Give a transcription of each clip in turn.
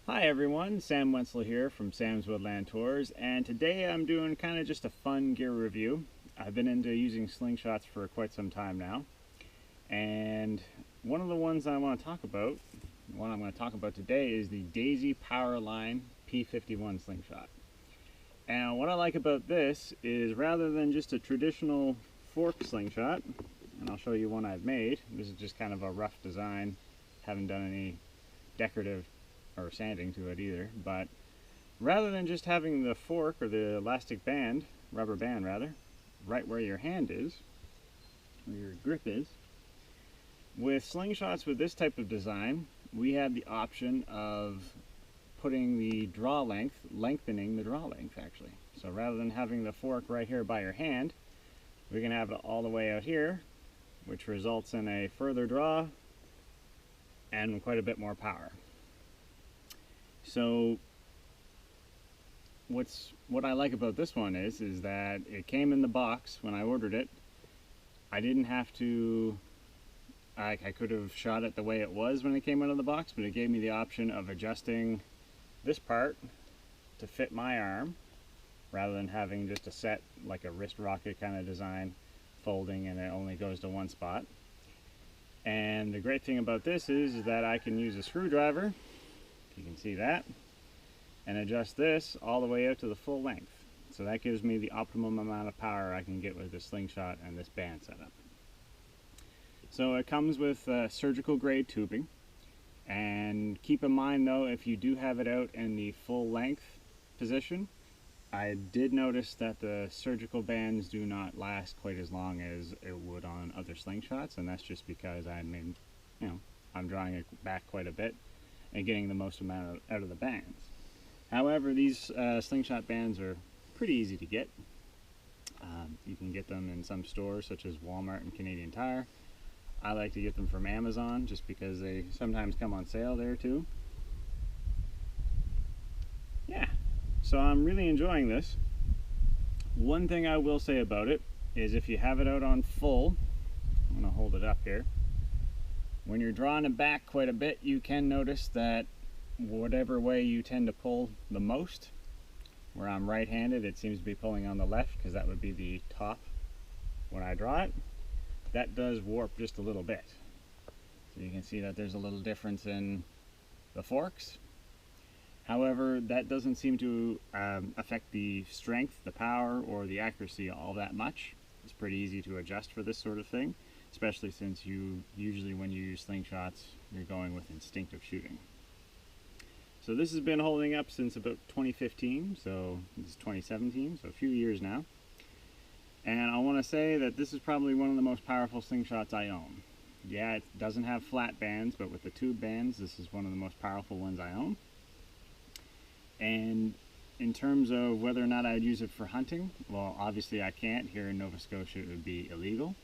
Hi everyone, Sam Wentzler here from Sam's Woodland Tours, and today I'm doing kind of just a fun gear review. I've been into using slingshots for quite some time now, and one of the ones I want to talk about, the one I'm going to talk about today, is the Daisy Powerline P51 Slingshot. And what I like about this is rather than just a traditional fork slingshot, and I'll show you one I've made, this is just kind of a rough design, haven't done any decorative or sanding to it either, but rather than just having the fork or the elastic band, rubber band rather, right where your hand is, where your grip is, with slingshots with this type of design, we have the option of putting the draw length, lengthening the draw length actually. So rather than having the fork right here by your hand, we can have it all the way out here, which results in a further draw and quite a bit more power. So what I like about this one is that it came in the box when I ordered it. I didn't have to, I could have shot it the way it was when it came out of the box, but it gave me the option of adjusting this part to fit my arm rather than having just a set, like a wrist rocket kind of design, folding and it only goes to one spot. And the great thing about this is that I can use a screwdriver, you can see that, and adjust this all the way out to the full length. So that gives me the optimum amount of power I can get with this slingshot and this band setup. So it comes with surgical grade tubing, and keep in mind though, if you do have it out in the full length position, I did notice that the surgical bands do not last quite as long as it would on other slingshots, and that's just because I'm drawing it back quite a bit and getting the most amount out of the bands. However, these slingshot bands are pretty easy to get. You can get them in some stores such as Walmart and Canadian Tire. I like to get them from Amazon just because they sometimes come on sale there too. Yeah, so I'm really enjoying this. One thing I will say about it is if you have it out on full, I'm going to hold it up here, when you're drawing it back quite a bit, you can notice that whatever way you tend to pull the most, where I'm right-handed, it seems to be pulling on the left because that would be the top when I draw it. That does warp just a little bit. So you can see that there's a little difference in the forks. However, that doesn't seem to affect the strength, the power, or the accuracy all that much. It's pretty easy to adjust for this sort of thing, especially since usually when you use slingshots, you're going with instinctive shooting. So this has been holding up since about 2015, so this is 2017, so a few years now. And I want to say that this is probably one of the most powerful slingshots I own. Yeah, it doesn't have flat bands, but with the tube bands, this is one of the most powerful ones I own. And in terms of whether or not I would use it for hunting, well, obviously I can't. Here in Nova Scotia it would be illegal,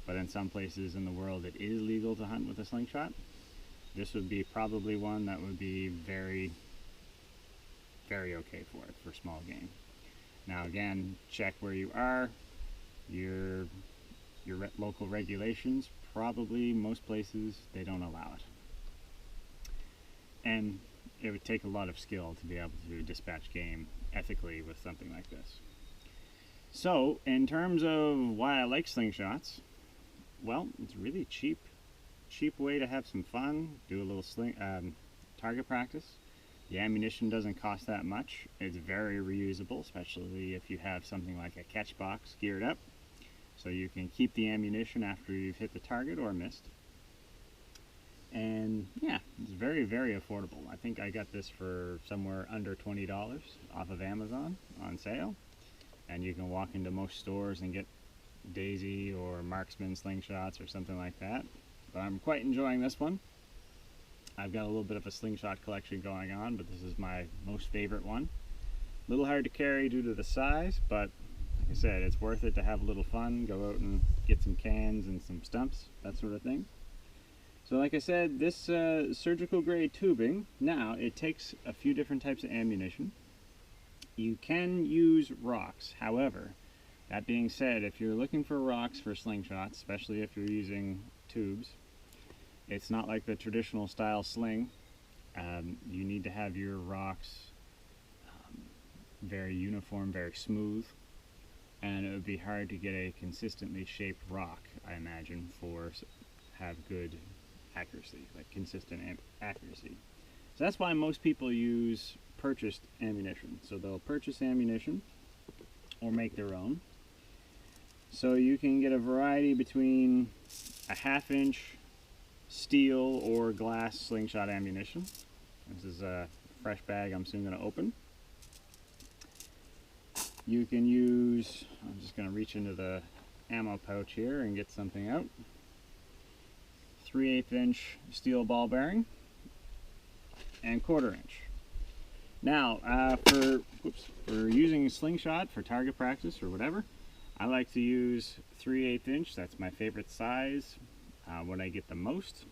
but in some places in the world it is legal to hunt with a slingshot. This would be probably one that would be very, very okay for it, for small game. Now again, check where you are, your local regulations. Probably most places they don't allow it. And it would take a lot of skill to be able to dispatch game ethically with something like this. So in terms of why I like slingshots, well, it's really cheap way to have some fun, do a little target practice. The ammunition doesn't cost that much. It's very reusable, especially if you have something like a catch box geared up, so you can keep the ammunition after you've hit the target or missed. And yeah, it's very, very affordable. I think I got this for somewhere under $20 off of Amazon on sale, and you can walk into most stores and get Daisy or Marksman slingshots or something like that. But I'm quite enjoying this one. I've got a little bit of a slingshot collection going on, but this is my most favorite one. A little hard to carry due to the size, but like I said, it's worth it to have a little fun, go out and get some cans and some stumps, that sort of thing. So like I said, this surgical grade tubing, now it takes a few different types of ammunition. You can use rocks, however, that being said, if you're looking for rocks for slingshots, especially if you're using tubes, it's not like the traditional style sling. You need to have your rocks very uniform, very smooth, and it would be hard to get a consistently shaped rock, I imagine, for have good accuracy, like consistent accuracy. So that's why most people use purchased ammunition. So they'll purchase ammunition or make their own. So you can get a variety between a 1/2 inch steel or glass slingshot ammunition. This is a fresh bag I'm soon going to open. You can use, I'm just going to reach into the ammo pouch here and get something out. 3/8 inch steel ball bearing and 1/4 inch. Now, for using a slingshot for target practice or whatever, I like to use 3/8 inch. That's my favorite size, what I get the most.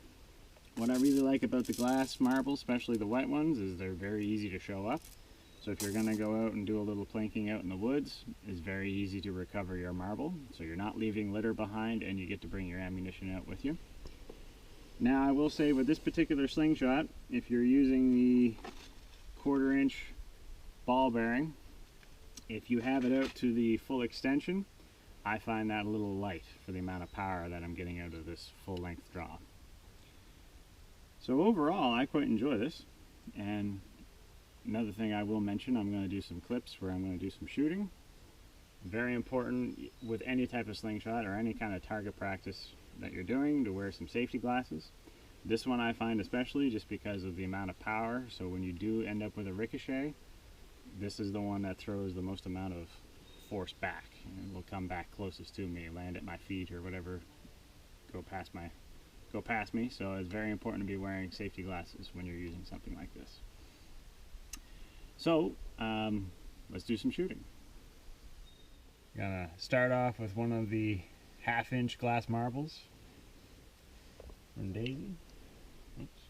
What I really like about the glass marbles, especially the white ones, is they're very easy to show up. So if you're going to go out and do a little planking out in the woods, it's very easy to recover your marble. So you're not leaving litter behind, and you get to bring your ammunition out with you. Now I will say with this particular slingshot, if you're using the 1/4 inch ball bearing, if you have it out to the full extension, I find that a little light for the amount of power that I'm getting out of this full length draw. So overall, I quite enjoy this. And another thing I will mention, I'm going to do some clips where I'm going to do some shooting. Very important with any type of slingshot or any kind of target practice that you're doing to wear some safety glasses. This one I find especially just because of the amount of power, so when you do end up with a ricochet, this is the one that throws the most amount of force back. And it will come back closest to me, land at my feet or whatever, go past me. So it's very important to be wearing safety glasses when you're using something like this. So let's do some shooting. Gonna start off with one of the 1/2 inch glass marbles from Daisy. Oops.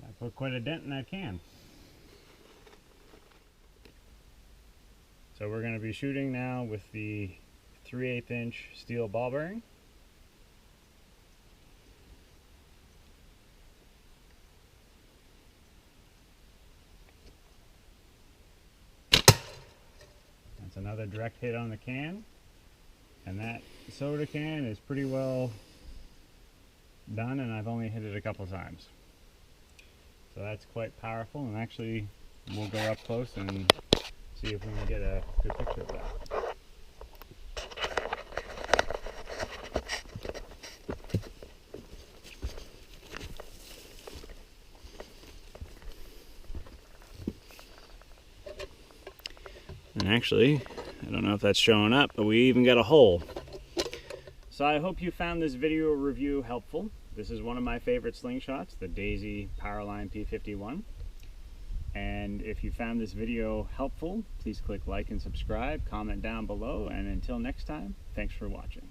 I put quite a dent in that can. So we're going to be shooting now with the 3/8 inch steel ball bearing. That's another direct hit on the can. And that soda can is pretty well done, and I've only hit it a couple times. So that's quite powerful, and actually we'll go up close and see if we can get a good picture of that. And actually, I don't know if that's showing up, but we even got a hole. So I hope you found this video review helpful. This is one of my favorite slingshots, the Daisy Powerline P51. And if you found this video helpful, please click like and subscribe, comment down below, and until next time, thanks for watching.